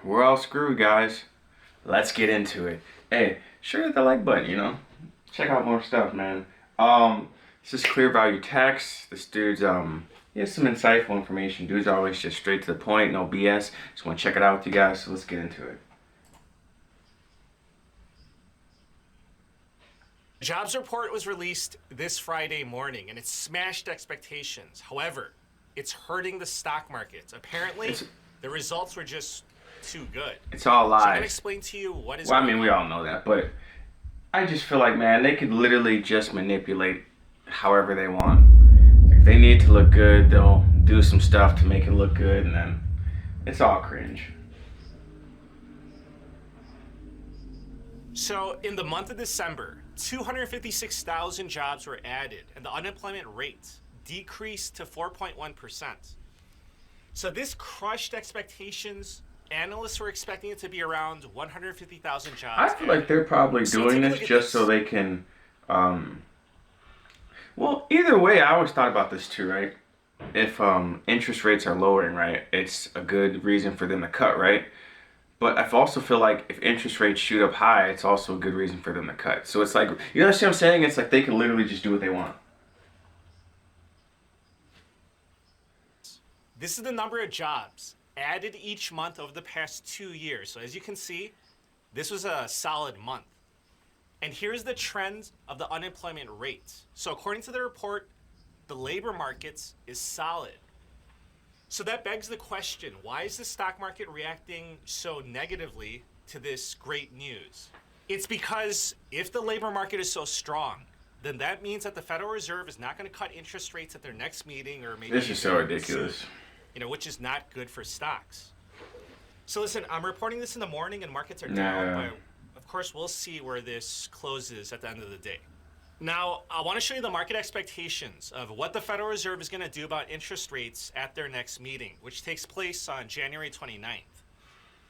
We're all screwed, guys. Let's get into it. Hey, sure hit the like button. Check out more stuff, man. This is Clear Value Tax. This dude's he has some insightful information. Dude's always just straight to the point, no BS. Just want to check it out with you guys, so let's get into it. Jobs report was released this Friday morning and it smashed expectations. However, it's hurting the stock markets. Apparently, the results were just too good. It's all lies. So I'm going to explain to you what is Well, I going mean, we on. all know that, but I just feel like, man, they could literally just manipulate however they want. If they need to look good, they'll do some stuff to make it look good, and then it's all cringe. So in the month of December, 256,000 jobs were added and the unemployment rate decreased to 4.1%. So this crushed expectations. Analysts were expecting it to be around 150,000 jobs. I feel like they're probably doing this just so they can. Well, either way, I always thought about this too, right? If interest rates are lowering, right, it's a good reason for them to cut, right? But I also feel like if interest rates shoot up high, it's also a good reason for them to cut. So it's like, you understand what I'm saying? It's like they can literally just do what they want. This is the number of jobs added each month over the past 2 years. So as you can see, this was a solid month. And here's the trend of the unemployment rate. So according to the report, the labor market is solid. So that begs the question, why is the stock market reacting so negatively to this great news? It's because if the labor market is so strong, then that means that the Federal Reserve is not going to cut interest rates at their next meeting or maybe This is so ridiculous. which is not good for stocks. So listen, I'm reporting this in the morning and markets are down, but of course we'll see where this closes at the end of the day. Now, I want to show you the market expectations of what the Federal Reserve is going to do about interest rates at their next meeting, which takes place on January 29th.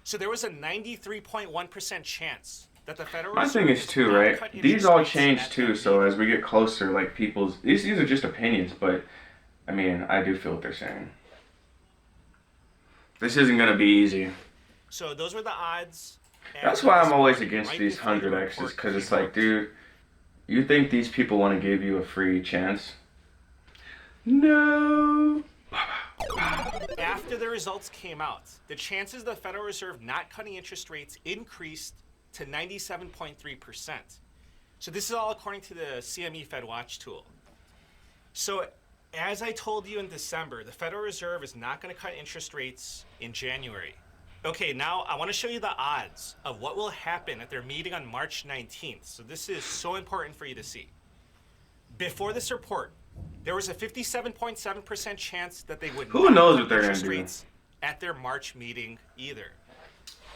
So there was a 93.1% chance that the Federal My Reserve thing is too, right? These all change too, so as we get closer, like these are just opinions, but I mean, I do feel what they're saying. This isn't gonna be easy. So those were the odds. That's why I'm always against these 100Xs, because it's like, dude, you think these people want to give you a free chance? No. After the results came out, the chances of the Federal Reserve not cutting interest rates increased to 97.3%. So this is all according to the CME Fed Watch tool. So as I told you in December, the Federal Reserve is not going to cut interest rates in January. Okay, now I want to show you the odds of what will happen at their meeting on March 19th. So this is so important for you to see. Before this report, there was a 57.7% chance that they would Who not knows cut what they're gonna interest do rates at their March meeting either.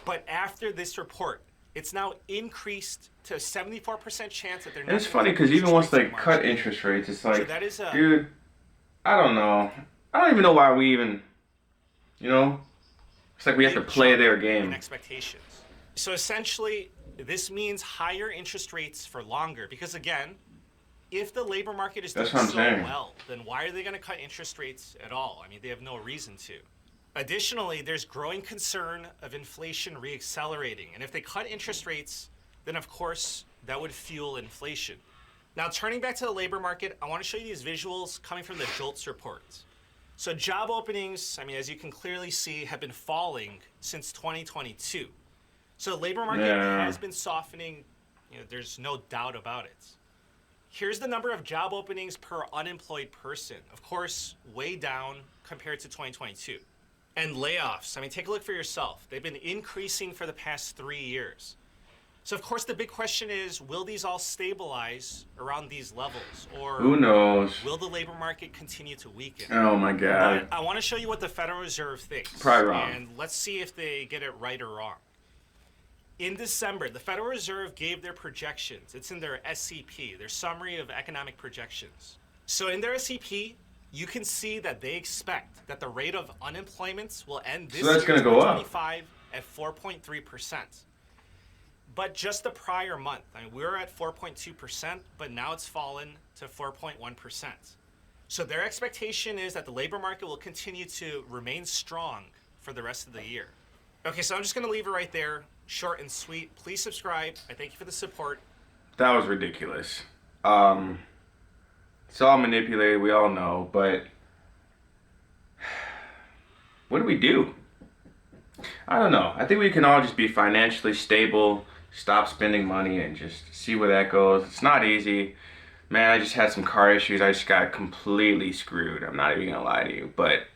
But after this report, it's now increased to a 74% chance that they're not. And it's funny because even once they cut interest rates, it's like, dude, I don't know. I don't even know why we even, it's like we have to play their game. Expectations. So essentially, this means higher interest rates for longer. Because again, if the labor market is doing so well, then why are they going to cut interest rates at all? I mean, they have no reason to. Additionally, there's growing concern of inflation reaccelerating. And if they cut interest rates, then of course, that would fuel inflation. Now, turning back to the labor market, I want to show you these visuals coming from the JOLTS report. So job openings, I mean, as you can clearly see, have been falling since 2022. So the labor market has been softening. There's no doubt about it. Here's the number of job openings per unemployed person. Of course, way down compared to 2022. And layoffs, I mean, take a look for yourself. They've been increasing for the past 3 years. So of course the big question is, will these all stabilize around these levels? Or who knows? Will the labor market continue to weaken? Oh my God. But I want to show you what the Federal Reserve thinks. Probably wrong. And let's see if they get it right or wrong. In December, the Federal Reserve gave their projections. It's in their SCP, their Summary of Economic Projections. So in their SCP, you can see that they expect that the rate of unemployment will end this year, 2025, at 4.3%. But just the prior month, I mean, we were at 4.2%, but now it's fallen to 4.1%. So their expectation is that the labor market will continue to remain strong for the rest of the year. Okay, so I'm just going to leave it right there. Short and sweet. Please subscribe. I thank you for the support. That was ridiculous. It's all manipulated, we all know, but what do we do? I don't know. I think we can all just be financially stable, stop spending money, and just see where that goes. It's not easy. Man, I just had some car issues. I just got completely screwed. I'm not even gonna lie to you. But,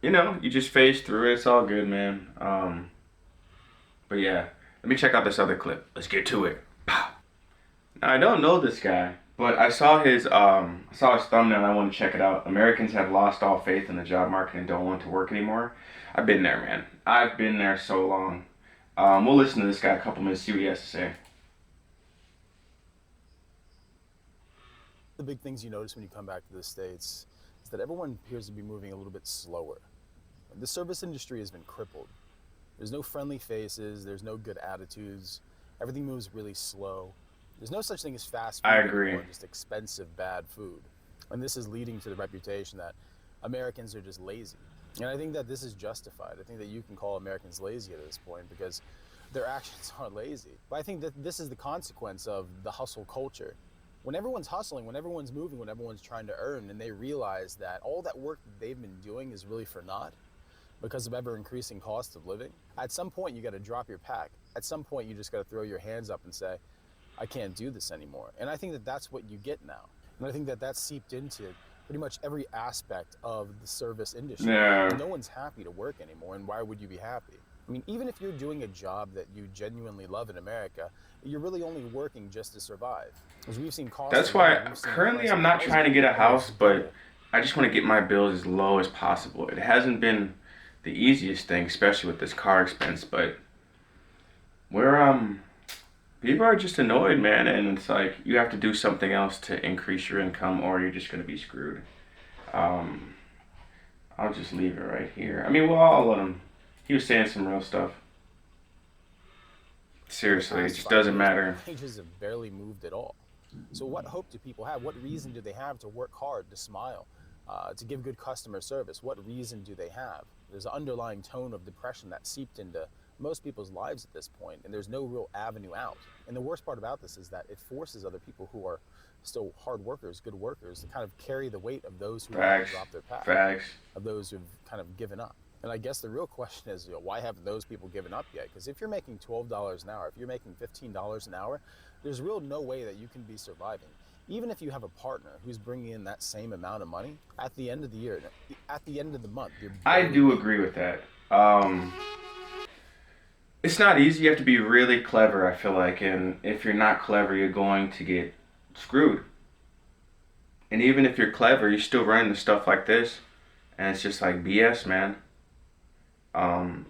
you know, you just phase through it. It's all good, man. But yeah, let me check out this other clip. Let's get to it. Pow. Now, I don't know this guy, but I saw his thumbnail and I want to check it out. Americans have lost all faith in the job market and don't want to work anymore. I've been there, man. I've been there so long. We'll listen to this guy a couple minutes, see what he has to say. The big things you notice when you come back to the States is that everyone appears to be moving a little bit slower. The service industry has been crippled. There's no friendly faces, there's no good attitudes, everything moves really slow. There's no such thing as fast food. I agree. Anymore, just expensive, bad food. And this is leading to the reputation that Americans are just lazy. And I think that this is justified. I think that you can call Americans lazy at this point because their actions aren't lazy. But I think that this is the consequence of the hustle culture. When everyone's hustling, when everyone's moving, when everyone's trying to earn, and they realize that all that work that they've been doing is really for naught because of ever increasing cost of living, at some point you got to drop your pack. At some point you just got to throw your hands up and say, I can't do this anymore. And I think that that's what you get now. And I think that that's seeped into pretty much every aspect of the service industry. Yeah. No one's happy to work anymore, and why would you be happy? I mean, even if you're doing a job that you genuinely love in America, you're really only working just to survive. Because we've seen costs. That's why currently I'm not trying to get a house, but I just want to get my bills as low as possible. It hasn't been the easiest thing, especially with this car expense, but people are just annoyed, man, and it's like you have to do something else to increase your income or you're just going to be screwed. I'll just leave it right here. I mean, we'll all let him. He was saying some real stuff. Seriously, it just doesn't matter. Wages have barely moved at all. So what hope do people have? What reason do they have to work hard, to smile, to give good customer service? What reason do they have? There's an underlying tone of depression that seeped into most people's lives at this point, and there's no real avenue out. And the worst part about this is that it forces other people who are still hard workers, good workers, to kind of carry the weight of those who have dropped their path, of those who've kind of given up. And I guess the real question is, why haven't those people given up yet? Because if you're making $12 an hour, if you're making $15 an hour, there's real no way that you can be surviving. Even if you have a partner who's bringing in that same amount of money, at the end of the year, at the end of the month, I do agree with that. It's not easy. You have to be really clever, I feel like. And if you're not clever, you're going to get screwed. And even if you're clever, you're still running into stuff like this. And it's just like BS, man.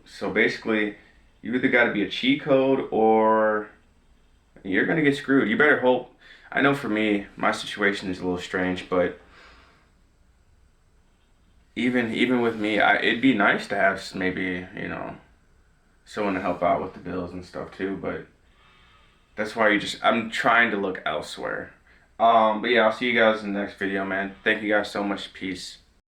So basically, you either got to be a cheat code or you're going to get screwed. You better hope. I know for me, my situation is a little strange, but even with me, it'd be nice to have maybe, someone to help out with the bills and stuff too, but that's why I'm trying to look elsewhere. But yeah, I'll see you guys in the next video, man. Thank you guys so much. Peace.